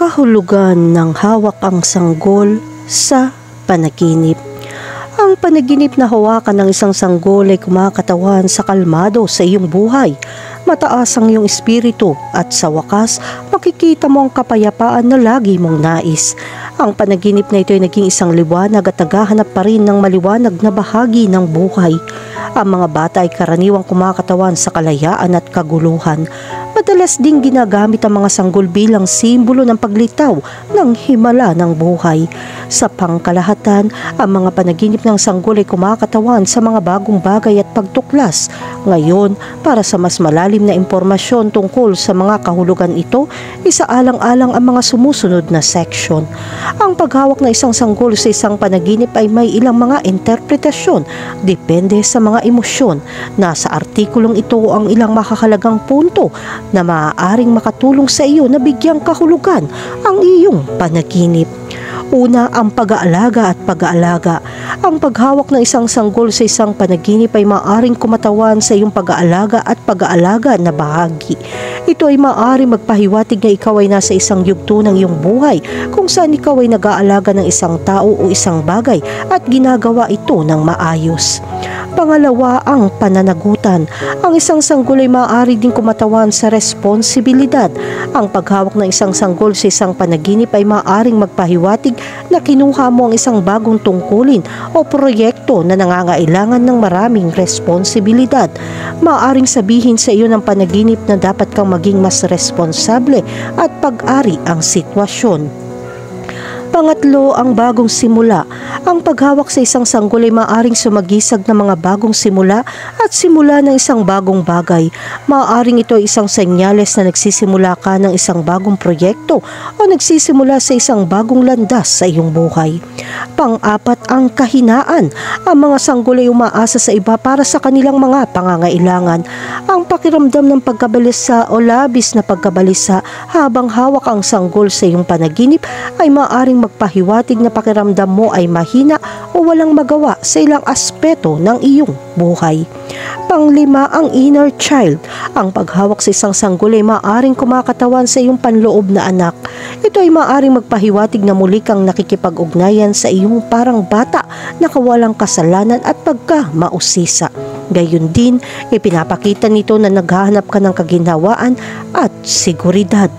Kahulugan ng hawak ang sanggol sa panaginip. Ang panaginip na hawakan ng isang sanggol ay kumakatawan sa kalmado sa iyong buhay. Mataas ang iyong espiritu at sa wakas, makikita mo ang kapayapaan na lagi mong nais. Ang panaginip na ito ay naging isang liwanag at naghahanap pa rin ng maliwanag na bahagi ng buhay. Ang mga bata ay karaniwang kumakatawan sa kalayaan at kaguluhan. Madalas ding ginagamit ang mga sanggol bilang simbolo ng paglitaw ng himala ng buhay. Sa pangkalahatan, ang mga panaginip ng sanggol ay kumakatawan sa mga bagong bagay at pagtuklas. Ngayon, para sa mas malalim na impormasyon tungkol sa mga kahulugan ito, isaalang-alang ang mga sumusunod na section. Ang paghawak ng isang sanggol sa isang panaginip ay may ilang mga interpretasyon, depende sa mga emosyon. Nasa artikulong ito ang ilang makakalagang punto na maaaring makatulong sa iyo na bigyang kahulugan ang iyong panaginip. Una, ang pag-aalaga at pag-aalaga. Ang paghawak ng isang sanggol sa isang panaginip ay maaaring kumatawan sa iyong pag-aalaga at pag-aalaga na bahagi. Ito ay maaaring magpahiwatig na ikaw ay nasa isang yugto ng iyong buhay kung saan ikaw ay nag-aalaga ng isang tao o isang bagay at ginagawa ito ng maayos. Pangalawa, ang pananagutan. Ang isang sanggol ay maaari din kumatawan sa responsibilidad. Ang paghawak ng isang sanggol sa isang panaginip ay maaaring magpahiwatig na kinuha mo ang isang bagong tungkulin o proyekto na nangangailangan ng maraming responsibilidad. Maaaring sabihin sa iyo ng panaginip na dapat kang maging mas responsable at pag-ari ang sitwasyon. Pangatlo, ang bagong simula. Ang paghawak sa isang sanggol ay maaaring sumagisag ng mga bagong simula at simula ng isang bagong bagay. Maaaring ito ay isang senyales na nagsisimula ka ng isang bagong proyekto o nagsisimula sa isang bagong landas sa iyong buhay. Pang-apat, ang kahinaan. Ang mga sanggol ay umaasa sa iba para sa kanilang mga pangangailangan. Ang pakiramdam ng pagkabalisa o labis na pagkabalisa habang hawak ang sanggol sa iyong panaginip ay maaaring magpahiwatig na pakiramdam mo ay mahina o walang magawa sa ilang aspeto ng iyong buhay. Panglima, ang inner child. Ang paghawak sa isang sanggol ay maaaring kumakatawan sa iyong panloob na anak. Ito ay maaaring magpahiwatig na muli kang nakikipag-ugnayan sa iyong parang bata na kawalang kasalanan at pagka-mausisa. Gayun din, ipinapakita nito na naghahanap ka ng kaginhawaan at seguridad.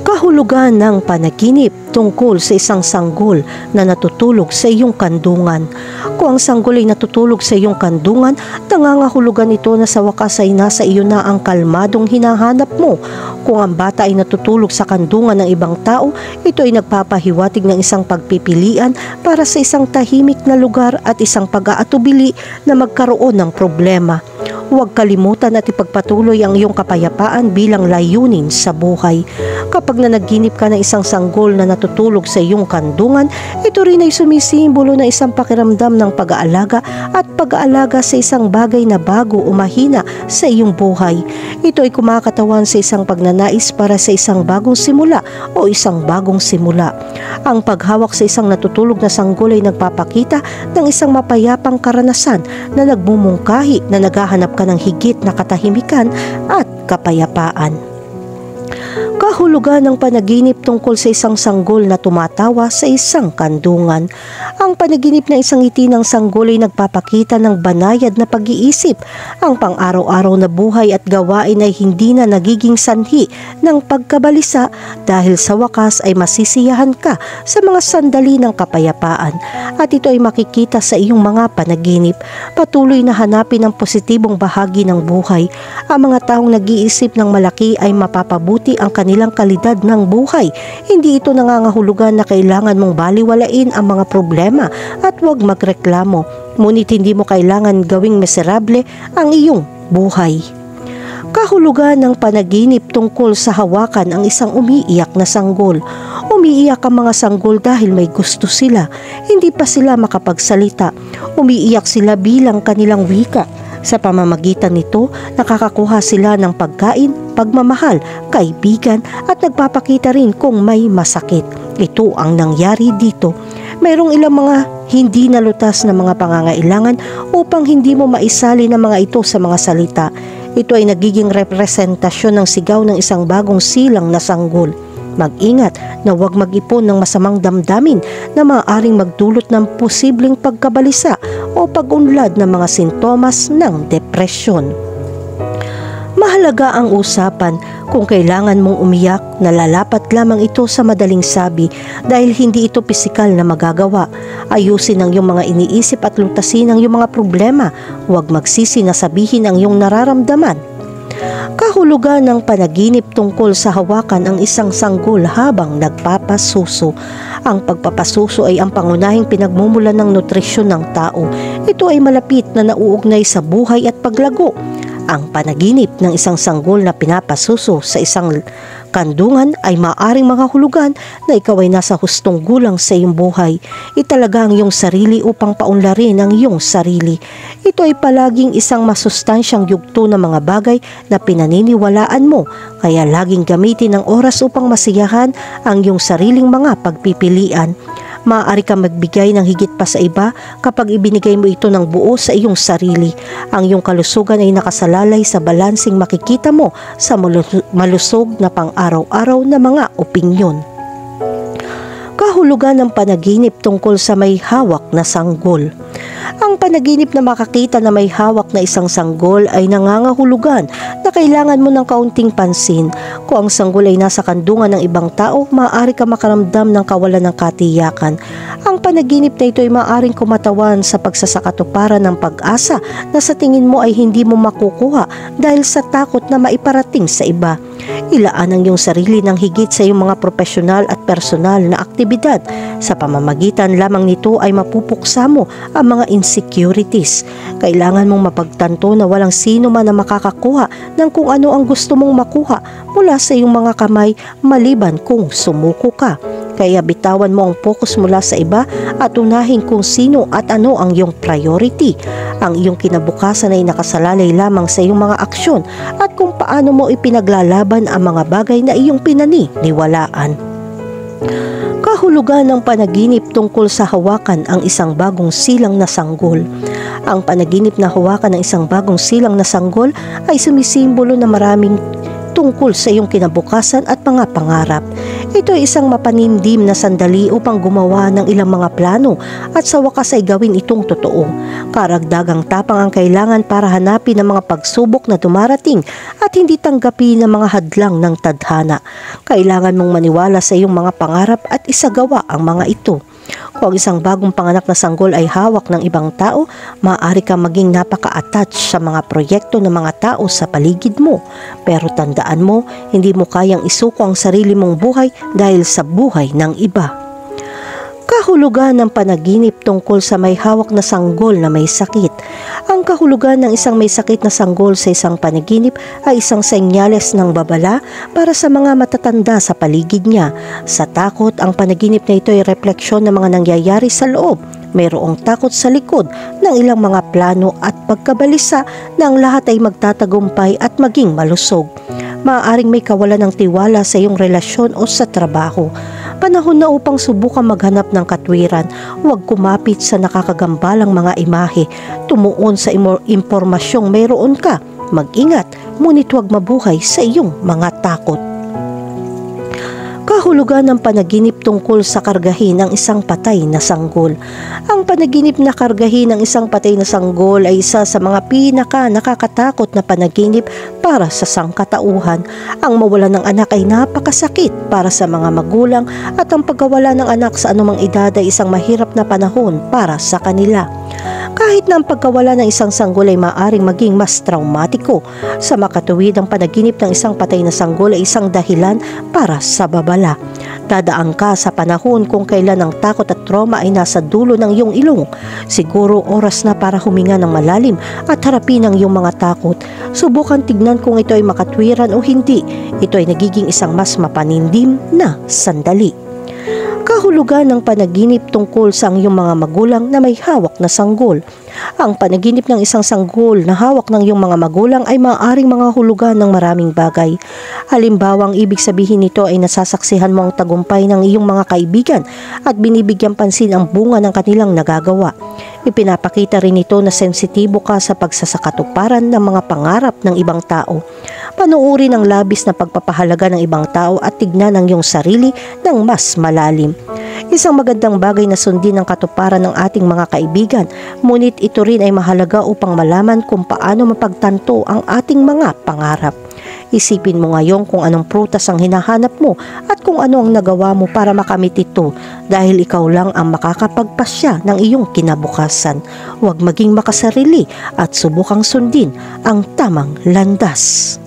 Kahulugan ng panaginip tungkol sa isang sanggol na natutulog sa iyong kandungan. Kung ang sanggol ay natutulog sa iyong kandungan, nangangahulugan ito na sa wakas ay nasa iyo na ang kalmadong hinahanap mo. Kung ang bata ay natutulog sa kandungan ng ibang tao, ito ay nagpapahiwatig ng isang pagpipilian para sa isang tahimik na lugar at isang pag-aatubili na magkaroon ng problema. Huwag kalimutan at ipagpatuloy ang iyong kapayapaan bilang layunin sa buhay. Kapag nanaginip ka ng isang sanggol na natutulog sa iyong kandungan, ito rin ay sumisimbolo na isang pakiramdam ng pag-aalaga at pag-aalaga sa isang bagay na bago o mahina sa iyong buhay. Ito ay kumakatawan sa isang pagnanais para sa isang bagong simula o isang bagong simula. Ang paghawak sa isang natutulog na sanggol ay nagpapakita ng isang mapayapang karanasan na nagmumungkahi na naghahanap ka ng higit na katahimikan at kapayapaan. Kahulugan ng panaginip tungkol sa isang sanggol na tumatawa sa isang kandungan. Ang panaginip na isang ngiti ng sanggol ay nagpapakita ng banayad na pag-iisip. Ang pang-araw-araw na buhay at gawain ay hindi na nagiging sanhi ng pagkabalisa dahil sa wakas ay masisiyahan ka sa mga sandali ng kapayapaan at ito ay makikita sa iyong mga panaginip. Patuloy na hanapin ang positibong bahagi ng buhay. Ang mga taong nag-iisip ng malaki ay mapapabuti ang kanilang kalidad ng buhay. Hindi ito nangangahulugan na kailangan mong baliwalain ang mga problema at huwag magreklamo. Ngunit hindi mo kailangan gawing miserable ang iyong buhay. Kahulugan ng panaginip tungkol sa hawakan ang isang umiiyak na sanggol. Umiiyak ang mga sanggol dahil may gusto sila. Hindi pa sila makapagsalita. Umiiyak sila bilang kanilang wika. Sa pamamagitan nito, nakakakuha sila ng pagkain, pagmamahal, kaibigan at nagpapakita rin kung may masakit. Ito ang nangyari dito. Mayroong ilang mga hindi nalutas na mga pangangailangan upang hindi mo maisali ng mga ito sa mga salita. Ito ay nagiging representasyon ng sigaw ng isang bagong silang na sanggol. Mag-ingat na huwag mag-ipon ng masamang damdamin na maaaring magdulot ng posibleng pagkabalisa o pag-unlad ng mga sintomas ng depresyon. Mahalaga ang usapan. Kung kailangan mong umiyak, nalalapat lamang ito sa madaling sabi dahil hindi ito pisikal na magagawa. Ayusin ang iyong mga iniisip at lutasin ang iyong mga problema. Huwag magsisi na sabihin ang iyong nararamdaman. Kahulugan ng panaginip tungkol sa hawakan ang isang sanggol habang nagpapasuso. Ang pagpapasuso ay ang pangunahing pinagmumulan ng nutrisyon ng tao. Ito ay malapit na nauugnay sa buhay at paglago. Ang panaginip ng isang sanggol na pinapasuso sa isang kandungan ay maaaring makahulugan na ikaw ay nasa hustong gulang sa iyong buhay. Italaga ang iyong sarili upang paunlarin ang iyong sarili. Ito ay palaging isang masustansyang yugto ng mga bagay na pinaniniwalaan mo, kaya laging gamitin ang oras upang masiyahan ang iyong sariling mga pagpipilian. Maaari kang magbigay ng higit pa sa iba kapag ibinigay mo ito ng buo sa iyong sarili. Ang iyong kalusugan ay nakasalalay sa balansing makikita mo sa malusog na pang-araw-araw na mga opinyon. Kahulugan ng panaginip tungkol sa may hawak na sanggol. Ang panaginip na makakita na may hawak na isang sanggol ay nangangahulugan na kailangan mo ng kaunting pansin. Kung ang sanggol ay nasa kandungan ng ibang tao, maaari ka makaramdam ng kawalan ng katiyakan. Ang panaginip na ito ay maaaring kumatawan sa pagsasakatuparan ng pag-asa na sa tingin mo ay hindi mo makukuha dahil sa takot na maiparating sa iba. Ilaan ang iyong sarili ng higit sa iyong mga profesional at personal na aktibidad. Sa pamamagitan lamang nito ay mapupuksa mo ang mga insecurities. Kailangan mong mapagtanto na walang sino man na makakakuha ng kung ano ang gusto mong makuha mula sa iyong mga kamay maliban kung sumuko ka. Kaya bitawan mo ang focus mula sa iba at unahin kung sino at ano ang iyong priority. Ang iyong kinabukasan ay nakasalalay lamang sa iyong mga aksyon at kung paano mo ipinaglalaban ang mga bagay na iyong pinaniniwalaan. Kahulugan ng panaginip tungkol sa hawakan ang isang bagong silang na sanggol. Ang panaginip na hawakan ng isang bagong silang na sanggol ay sumisimbolo na maraming tungkol sa iyong kinabukasan at mga pangarap. Ito ay isang mapanindim na sandali upang gumawa ng ilang mga plano at sa wakas ay gawin itong totoo. Karagdagang tapang ang kailangan para hanapin ang mga pagsubok na dumarating at hindi tanggapin ang mga hadlang ng tadhana. Kailangan mong maniwala sa iyong mga pangarap at isagawa ang mga ito. Kung isang bagong panganak na sanggol ay hawak ng ibang tao, maaari kang maging napaka-attach sa mga proyekto ng mga tao sa paligid mo. Pero tandaan mo, hindi mo kayang isuko ang sarili mong buhay dahil sa buhay ng iba. Kahulugan ng panaginip tungkol sa may hawak na sanggol na may sakit. Ang kahulugan ng isang may sakit na sanggol sa isang panaginip ay isang senyales ng babala para sa mga matatanda sa paligid niya. Sa takot, ang panaginip na ito ay refleksyon ng mga nangyayari sa loob. Mayroong takot sa likod ng ilang mga plano at pagkabalisa na ang lahat ay magtatagumpay at maging malusog. Maaaring may kawalan ng tiwala sa iyong relasyon o sa trabaho. Panahon na upang subukang maghanap ng katwiran. Huwag kumapit sa nakakagambalang mga imahe. Tumuon sa impormasyong mayroon ka. Mag-ingat, ngunit huwag mabuhay sa iyong mga takot. Kahulugan ng panaginip tungkol sa kargahin ng isang patay na sanggol. Ang panaginip na kargahin ng isang patay na sanggol ay isa sa mga nakakatakot na panaginip para sa sangkatauhan. Ang mawalan ng anak ay napakasakit para sa mga magulang at ang pagkawala ng anak sa anumang edad ay isang mahirap na panahon para sa kanila. Kahit na ang pagkawala ng isang sanggol ay maaaring maging mas traumatiko, sa makatuwid ang panaginip ng isang patay na sanggol ay isang dahilan para sa babala. Dadaan ka sa panahon kung kailan ang takot at trauma ay nasa dulo ng iyong ilong. Siguro oras na para huminga ng malalim at harapin ang iyong mga takot. Subukan tignan kung ito ay makatwiran o hindi. Ito ay nagiging isang mas mapanindim na sandali. Kahulugan ng panaginip tungkol sa iyong mga magulang na may hawak na sanggol. Ang panaginip ng isang sanggol na hawak ng iyong mga magulang ay maaaring mga hulugan ng maraming bagay. Halimbawa, ang ibig sabihin nito ay nasasaksihan mo ang tagumpay ng iyong mga kaibigan at binibigyan pansin ang bunga ng kanilang nagagawa. Ipinapakita rin ito na sensitibo ka sa pagsasakatuparan ng mga pangarap ng ibang tao. Panuuri ng labis na pagpapahalaga ng ibang tao at tignan ang iyong sarili ng mas malalim. Isang magandang bagay na sundin ang katuparan ng ating mga kaibigan, ngunit ito rin ay mahalaga upang malaman kung paano mapagtanto ang ating mga pangarap. Isipin mo ngayon kung anong prutas ang hinahanap mo at kung ano ang nagawa mo para makamit ito, dahil ikaw lang ang makakapagpasya ng iyong kinabukasan. Huwag maging makasarili at subukang sundin ang tamang landas.